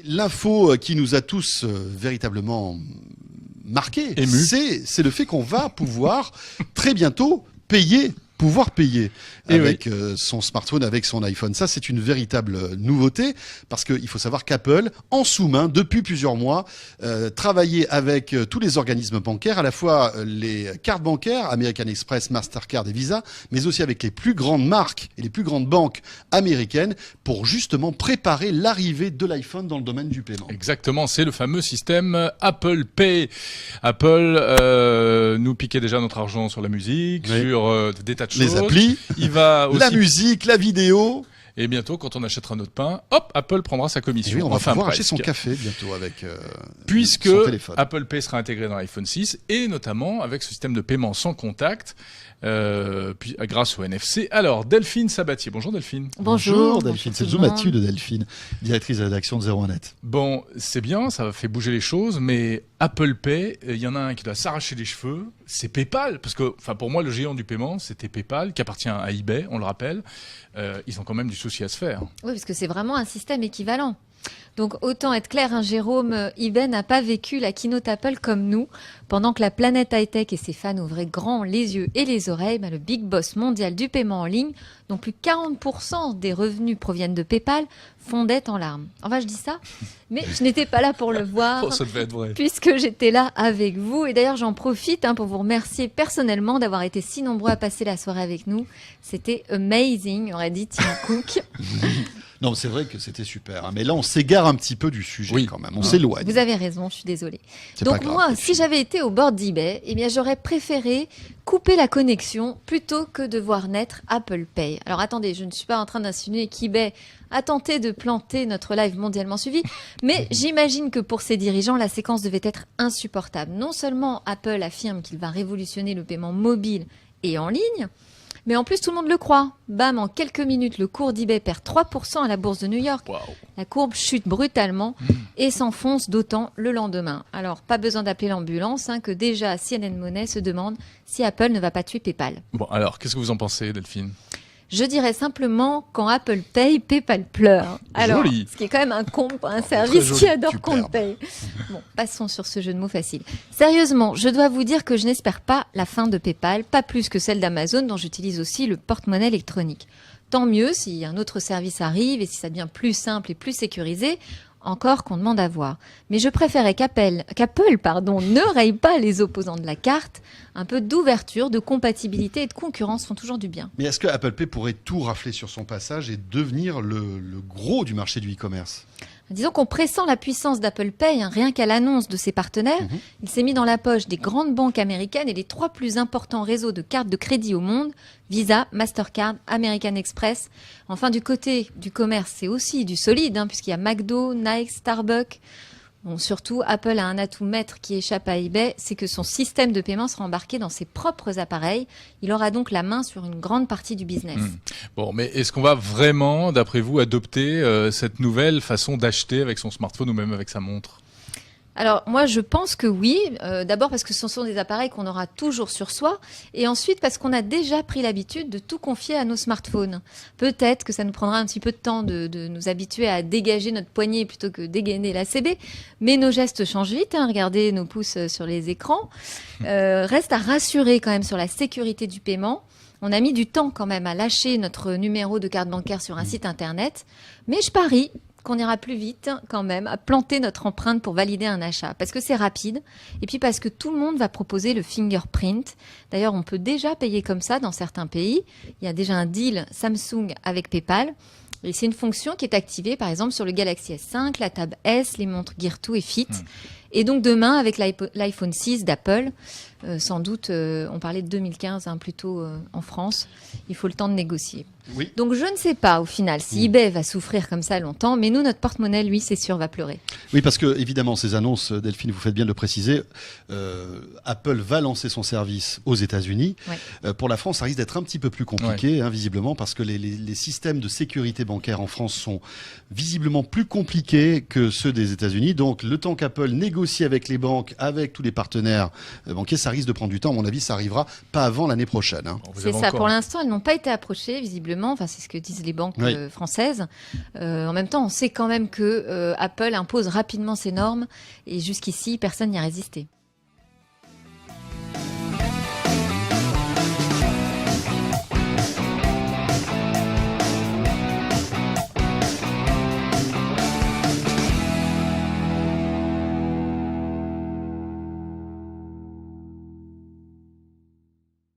L'info qui nous a tous véritablement marqués, c'est le fait qu'on va pouvoir très bientôt pouvoir payer avec son smartphone, avec son iPhone. Ça, c'est une véritable nouveauté parce qu'il faut savoir qu'Apple, en sous-main, depuis plusieurs mois, travaillait avec tous les organismes bancaires, à la fois les cartes bancaires, American Express, Mastercard et Visa, mais aussi avec les plus grandes marques et les plus grandes banques américaines pour justement préparer l'arrivée de l'iPhone dans le domaine du paiement. Exactement, c'est le fameux système Apple Pay. Apple nous piquait déjà notre argent sur la musique, sur des tas de choses. Les applis, il va aussi... la musique, la vidéo. Et bientôt, quand on achètera notre pain, hop, Apple prendra sa commission. Et oui, on va pouvoir acheter son café bientôt avec puisque son téléphone. Apple Pay sera intégré dans l'iPhone 6 et notamment avec ce système de paiement sans contact, grâce au NFC. Alors, Delphine Sabatier. Bonjour Delphine. Bonjour Delphine, c'est Zoom Mathieu de Delphine, directrice de rédaction de 01net. Bon, c'est bien, ça fait bouger les choses, mais Apple Pay, il y en a un qui doit s'arracher les cheveux, c'est PayPal. Parce que, pour moi, le géant du paiement, c'était PayPal, qui appartient à eBay, on le rappelle. Ils ont quand même du souci à se faire. Oui, parce que c'est vraiment un système équivalent. Donc autant être clair, Jérôme, eBay n'a pas vécu la keynote Apple comme nous. Pendant que la planète high-tech et ses fans ouvraient grand les yeux et les oreilles, le big boss mondial du paiement en ligne, dont plus de 40% des revenus proviennent de PayPal, fondait en larmes. Enfin, je dis ça, mais je n'étais pas là pour le voir, ça devait être vrai. Puisque j'étais là avec vous. Et d'ailleurs, j'en profite pour vous remercier personnellement d'avoir été si nombreux à passer la soirée avec nous. C'était amazing, aurait dit Tim Cook. Non, c'est vrai que c'était super. Mais là, on s'égare un petit peu du sujet quand même. On s'éloigne. Vous avez raison, je suis désolée. Donc grave, moi, si j'avais été au bord d'eBay, j'aurais préféré couper la connexion plutôt que de voir naître Apple Pay. Alors attendez, je ne suis pas en train d'insinuer qu'eBay a tenté de planter notre live mondialement suivi, mais j'imagine que pour ses dirigeants, la séquence devait être insupportable. Non seulement Apple affirme qu'il va révolutionner le paiement mobile et en ligne, mais en plus, tout le monde le croit. Bam, en quelques minutes, le cours d'eBay perd 3% à la bourse de New York. Wow. La courbe chute brutalement et s'enfonce d'autant le lendemain. Alors, pas besoin d'appeler l'ambulance, que déjà CNN Money se demande si Apple ne va pas tuer PayPal. Bon, alors, qu'est-ce que vous en pensez, Delphine ? Je dirais simplement, quand Apple paye, PayPal pleure. Alors, joli. Ce qui est quand même un comble pour un service qui adore qu'on paye. Bon, passons sur ce jeu de mots facile. Sérieusement, je dois vous dire que je n'espère pas la fin de PayPal, pas plus que celle d'Amazon, dont j'utilise aussi le porte-monnaie électronique. Tant mieux si un autre service arrive et si ça devient plus simple et plus sécurisé, encore qu'on demande à voir. Mais je préférais qu'Apple ne raye pas les opposants de la carte. Un peu d'ouverture, de compatibilité et de concurrence font toujours du bien. Mais est-ce que Apple Pay pourrait tout rafler sur son passage et devenir le gros du marché du e-commerce ? Disons qu'on pressent la puissance d'Apple Pay, rien qu'à l'annonce de ses partenaires. Il s'est mis dans la poche des grandes banques américaines et les 3 plus importants réseaux de cartes de crédit au monde, Visa, Mastercard, American Express. Enfin, du côté du commerce, c'est aussi du solide, puisqu'il y a McDo, Nike, Starbucks. Bon, surtout, Apple a un atout maître qui échappe à eBay, c'est que son système de paiement sera embarqué dans ses propres appareils. Il aura donc la main sur une grande partie du business. Bon, mais est-ce qu'on va vraiment, d'après vous, adopter cette nouvelle façon d'acheter avec son smartphone ou même avec sa montre ? Alors moi je pense que oui, d'abord parce que ce sont des appareils qu'on aura toujours sur soi et ensuite parce qu'on a déjà pris l'habitude de tout confier à nos smartphones. Peut-être que ça nous prendra un petit peu de temps de nous habituer à dégager notre poignet plutôt que dégainer la CB, mais nos gestes changent vite, regardez nos pouces sur les écrans. Reste à rassurer quand même sur la sécurité du paiement. On a mis du temps quand même à lâcher notre numéro de carte bancaire sur un site internet, mais je parie qu'on ira plus vite quand même à planter notre empreinte pour valider un achat. Parce que c'est rapide et puis parce que tout le monde va proposer le fingerprint. D'ailleurs, on peut déjà payer comme ça dans certains pays. Il y a déjà un deal Samsung avec PayPal. Et c'est une fonction qui est activée par exemple sur le Galaxy S5, la Tab S, les montres Gear 2 et Fit. Et donc demain, avec l'iPhone 6 d'Apple, sans doute, on parlait de 2015, plutôt en France, il faut le temps de négocier. Oui. Donc je ne sais pas au final si eBay va souffrir comme ça longtemps, mais nous, notre porte-monnaie, lui, c'est sûr, va pleurer. Oui, parce que évidemment, ces annonces, Delphine, vous faites bien de le préciser, Apple va lancer son service aux États-Unis. Ouais. Pour la France, ça risque d'être un petit peu plus compliqué, visiblement, parce que les systèmes de sécurité bancaire en France sont visiblement plus compliqués que ceux des États-Unis. Donc, le temps qu'Apple négocie avec les banques, avec tous les partenaires banquiers, ça risque de prendre du temps. À mon avis, ça arrivera pas avant l'année prochaine. C'est ça. Pour l'instant, elles n'ont pas été approchées, visiblement. Enfin, c'est ce que disent les banques françaises. En même temps, on sait quand même que Apple impose rapidement ses normes et jusqu'ici, personne n'y a résisté.